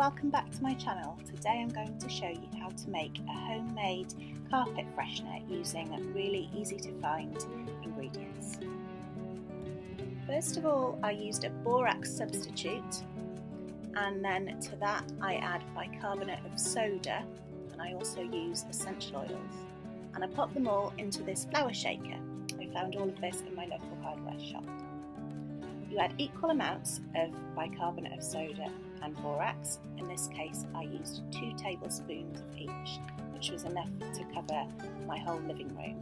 welcome back to my channel. Today I'm going to show you how to make a homemade carpet freshener using really easy to find ingredients. First of all, I used a borax substitute, and then to that I add bicarbonate of soda, and I also use essential oils, and I pop them all into this flour shaker. I found all of this in my local hardware shop. You add equal amounts of bicarbonate of soda and borax. In this case I used 2 tablespoons of each, which was enough to cover my whole living room.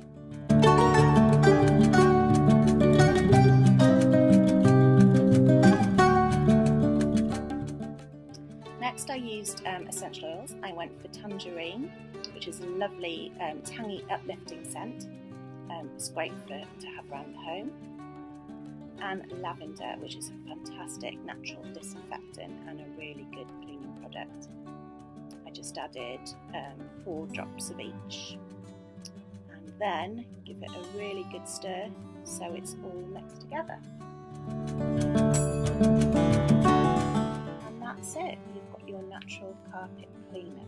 Next I used essential oils. I went for tangerine, which is a lovely tangy uplifting scent. It's great to have around the home. And lavender, which is a fantastic natural disinfectant and a really good cleaning product. I just added 4 drops of each, and then give it a really good stir so it's all mixed together. And that's it, you've got your natural carpet cleaner.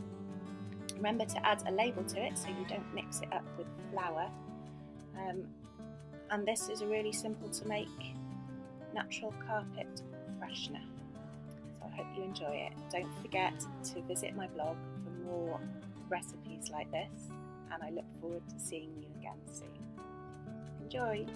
Remember to add a label to it so you don't mix it up with flour. And this is a really simple to make natural carpet freshener. So I hope you enjoy it. Don't forget to visit my blog for more recipes like this, and I look forward to seeing you again soon. Enjoy!